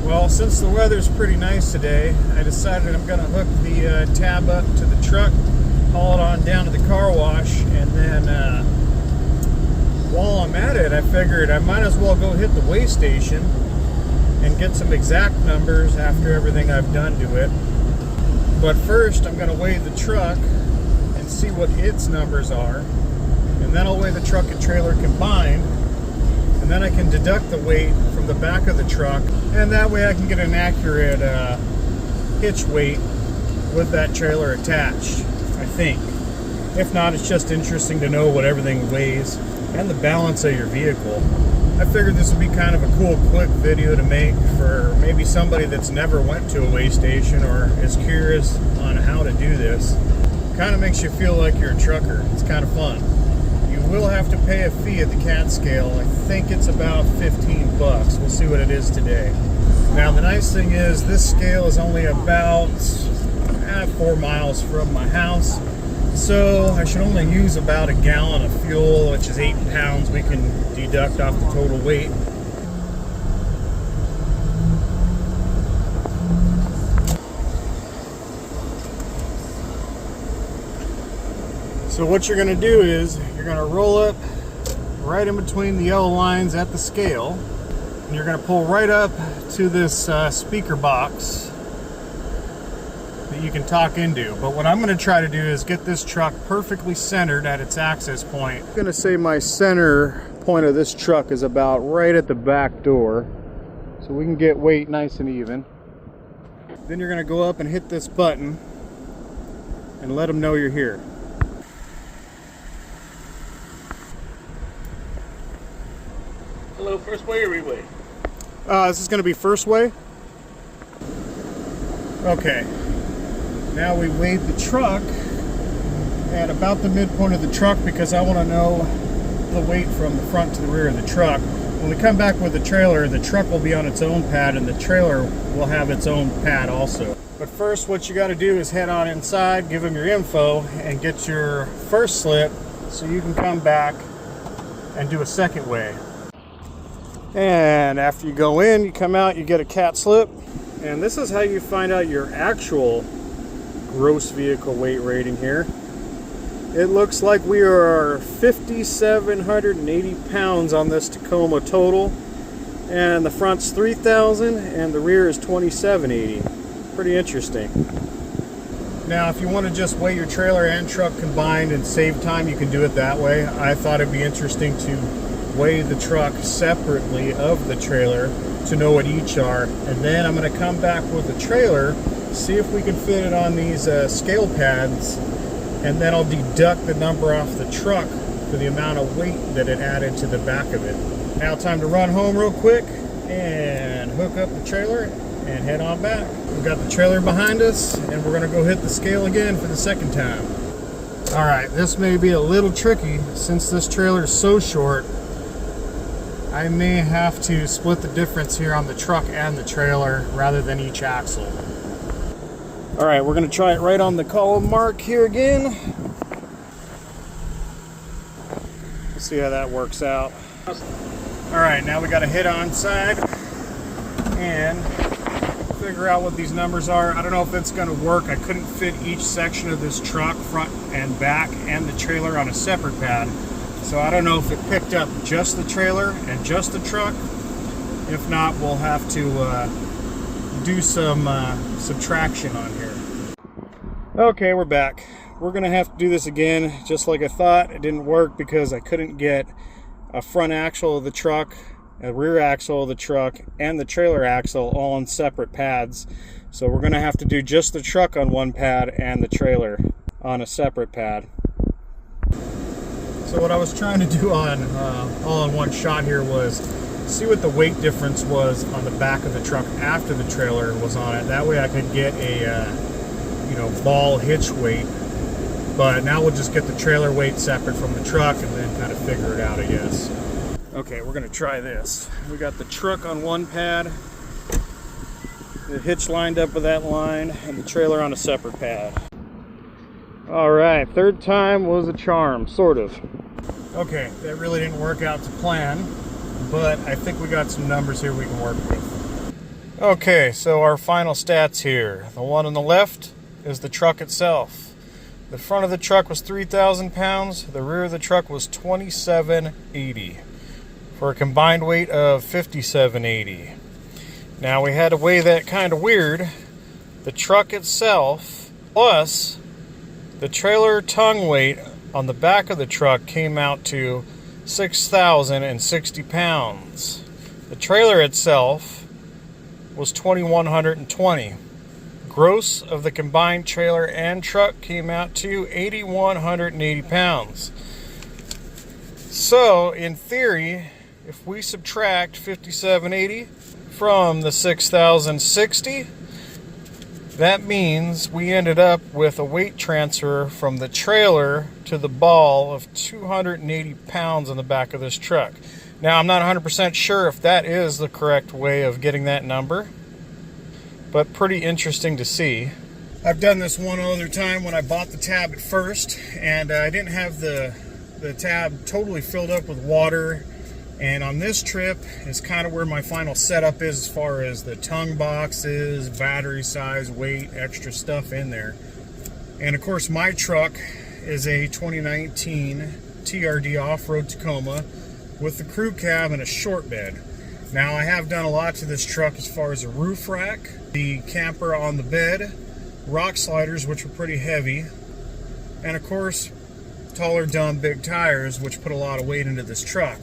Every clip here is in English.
Well, since the weather's pretty nice today, I decided I'm going to hook the tab up to the truck, haul it on down to the car wash, and then while I'm at it, I figured I might as well go hit the weigh station and get some exact numbers after everything I've done to it. But first, I'm going to weigh the truck and see what its numbers are, and then I'll weigh the truck and trailer combined, and then I can deduct the weight from the back of the truck, and that way I can get an accurate hitch weight with that trailer attached, I think. If not, it's just interesting to know what everything weighs and the balance of your vehicle. I figured this would be kind of a cool, quick video to make for maybe somebody that's never went to a weigh station or is curious on how to do this. Kind of makes you feel like you're a trucker. It's kind of fun. You will have to pay a fee at the cat scale. I think it's about 15 bucks. We'll see what it is today. Now the nice thing is this scale is only about 4 miles from my house. So I should only use about a gallon of fuel, which is 8 pounds we can deduct off the total weight. So what you're going to do is you're going to roll up right in between the yellow lines at the scale, and you're going to pull right up to this speaker box that you can talk into. But what I'm going to try to do is get this truck perfectly centered at its access point. I'm going to say my center point of this truck is about right at the back door, so we can get weight nice and even. Then you're going to go up and hit this button and let them know you're here. Hello, first weigh or re-weigh? This is going to be first weigh. Okay. Now we weighed the truck at about the midpoint of the truck because I want to know the weight from the front to the rear of the truck. When we come back with the trailer, the truck will be on its own pad and the trailer will have its own pad also. But first, what you got to do is head on inside, give them your info, and get your first slip so you can come back and do a second weigh. And after you go in, you come out, you get a cat slip, and this is how you find out your actual gross vehicle weight rating here. It looks like we are 5,780 pounds on this Tacoma total, and the front's 3,000 and the rear is 2,780. Pretty interesting. Now if you want to just weigh your trailer and truck combined and save time, you can do it that way. I thought it'd be interesting to weigh the truck separately of the trailer to know what each are, and then I'm going to come back with the trailer, see if we can fit it on these scale pads, and then I'll deduct the number off the truck for the amount of weight that it added to the back of it. Now time to run home real quick and hook up the trailer and head on back. We've got the trailer behind us and we're going to go hit the scale again for the second time. Alright, this may be a little tricky since this trailer is so short. I may have to split the difference here on the truck and the trailer rather than each axle. Alright, we're going to try it right on the column mark here again. Let's see how that works out. Alright, now we got to hit on side and figure out what these numbers are. I don't know if it's going to work. I couldn't fit each section of this truck, front and back, and the trailer on a separate pad. So I don't know if it picked up just the trailer and just the truck. If not, we'll have to do some subtraction on here. Okay, we're back. We're gonna have to do this again, just like I thought. It didn't work because I couldn't get a front axle of the truck, a rear axle of the truck, and the trailer axle all on separate pads. So we're gonna have to do just the truck on one pad and the trailer on a separate pad. So what I was trying to do on all in one shot here was see what the weight difference was on the back of the truck after the trailer was on it. That way I could get a ball hitch weight. But now we'll just get the trailer weight separate from the truck and then kind of figure it out, I guess. Okay, we're gonna try this. We got the truck on one pad, the hitch lined up with that line, and the trailer on a separate pad. All right, third time was a charm, sort of. Okay, that really didn't work out to plan, but I think we got some numbers here we can work with. Okay, so our final stats here. The one on the left is the truck itself. The front of the truck was 3,000 pounds. The rear of the truck was 2,780 for a combined weight of 5,780. Now we had to weigh that kind of weird. The truck itself plus the trailer tongue weight on the back of the truck came out to 6,060 pounds. The trailer itself was 2,120. Gross of the combined trailer and truck came out to 8,180 pounds. So, in theory, if we subtract 5,780 from the 6,060, that means we ended up with a weight transfer from the trailer to the ball of 280 pounds on the back of this truck. Now, I'm not 100% sure if that is the correct way of getting that number, but pretty interesting to see. I've done this one other time when I bought the tab at first, and I didn't have the tab totally filled up with water. And on this trip is kind of where my final setup is as far as the tongue boxes, battery size, weight, extra stuff in there. And of course, my truck is a 2019 TRD off-road Tacoma with the crew cab and a short bed. Now, I have done a lot to this truck as far as a roof rack, the camper on the bed, rock sliders, which were pretty heavy, and of course, taller dumb big tires, which put a lot of weight into this truck.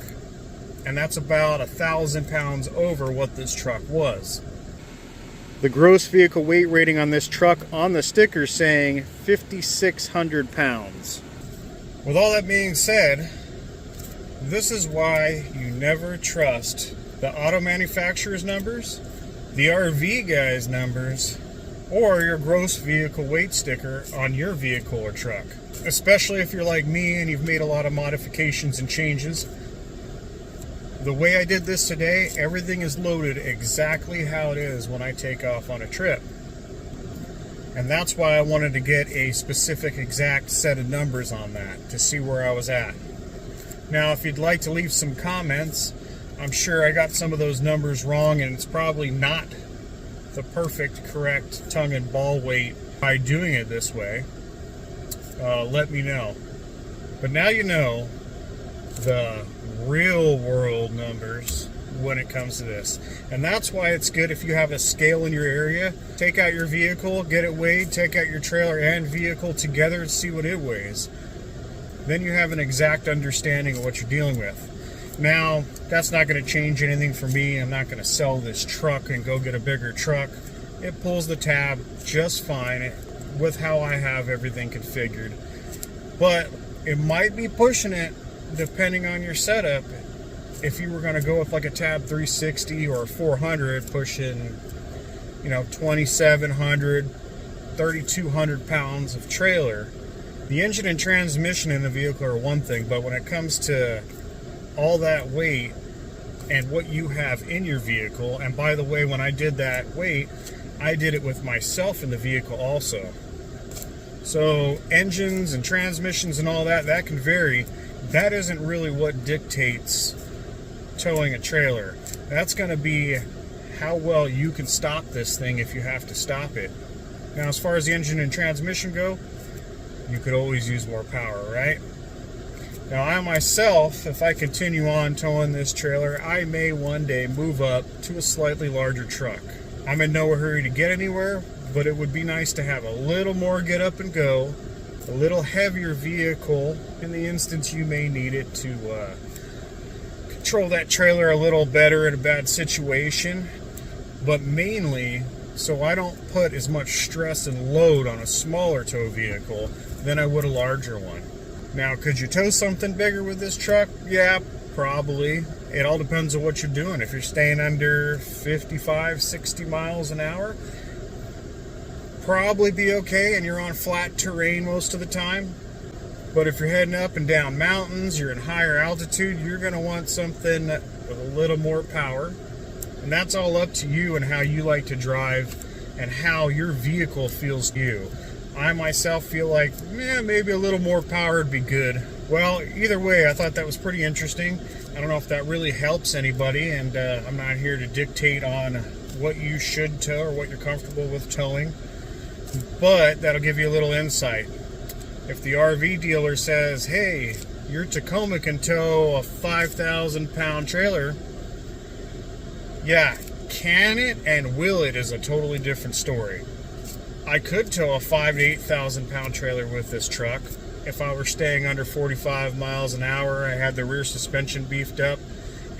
And that's about 1,000 pounds over what this truck was. The gross vehicle weight rating on this truck on the sticker saying 5,600 pounds. With all that being said, this is why you never trust the auto manufacturer's numbers, the RV guy's numbers, or your gross vehicle weight sticker on your vehicle or truck. Especially if you're like me and you've made a lot of modifications and changes. The way I did this today, everything is loaded exactly how it is when I take off on a trip. And that's why I wanted to get a specific exact set of numbers on that to see where I was at. Now, if you'd like to leave some comments, I'm sure I got some of those numbers wrong, and it's probably not the perfect, correct tongue and ball weight by doing it this way. Let me know. But now you know the real world numbers when it comes to this. And that's why it's good if you have a scale in your area. Take out your vehicle, get it weighed, take out your trailer and vehicle together and see what it weighs. Then you have an exact understanding of what you're dealing with. Now, that's not going to change anything for me. I'm not going to sell this truck and go get a bigger truck. It pulls the tab just fine with how I have everything configured. But it might be pushing it depending on your setup. If you were going to go with like a tab 360 or a 400, pushing, 2,700, 3,200 pounds of trailer, the engine and transmission in the vehicle are one thing, but when it comes to all that weight and what you have in your vehicle, and by the way, when I did that weight, I did it with myself in the vehicle also. So engines and transmissions and all that can vary. That isn't really what dictates towing a trailer. That's going to be how well you can stop this thing if you have to stop it. Now, as far as the engine and transmission go, you could always use more power, right? Now, I myself, if I continue on towing this trailer, I may one day move up to a slightly larger truck. I'm in no hurry to get anywhere, but it would be nice to have a little more get up and go, a little heavier vehicle in the instance you may need it to control that trailer a little better in a bad situation, but mainly so I don't put as much stress and load on a smaller tow vehicle than I would a larger one. Now, could you tow something bigger with this truck? Yeah, probably. It all depends on what you're doing. If you're staying under 55, 60 miles an hour, probably be okay, and you're on flat terrain most of the time. But if you're heading up and down mountains, you're in higher altitude, you're going to want something with a little more power. And that's all up to you and how you like to drive and how your vehicle feels to you. I myself feel like, maybe a little more power would be good. Well, either way, I thought that was pretty interesting. I don't know if that really helps anybody, and I'm not here to dictate on what you should tow or what you're comfortable with towing, but that'll give you a little insight. If the RV dealer says, hey, your Tacoma can tow a 5,000 pound trailer, yeah, can it and will it is a totally different story. I could tow a 5,000 to 8,000 pound trailer with this truck if I were staying under 45 miles an hour, I had the rear suspension beefed up,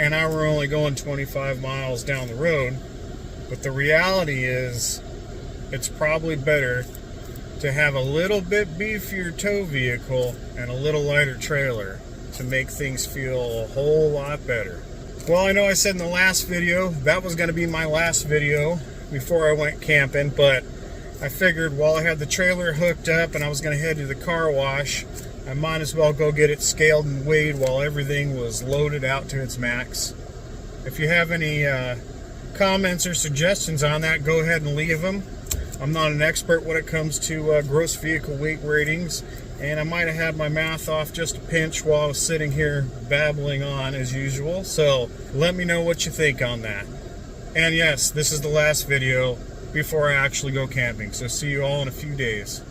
and I were only going 25 miles down the road. But the reality is, it's probably better to have a little bit beefier tow vehicle and a little lighter trailer to make things feel a whole lot better. Well, I know I said in the last video that was going to be my last video before I went camping, but I figured while I had the trailer hooked up and I was going to head to the car wash, I might as well go get it scaled and weighed while everything was loaded out to its max. If you have any comments or suggestions on that, go ahead and leave them. I'm not an expert when it comes to gross vehicle weight ratings, and I might have had my math off just a pinch while I was sitting here babbling on as usual. So let me know what you think on that. And yes, this is the last video before I actually go camping. So see you all in a few days.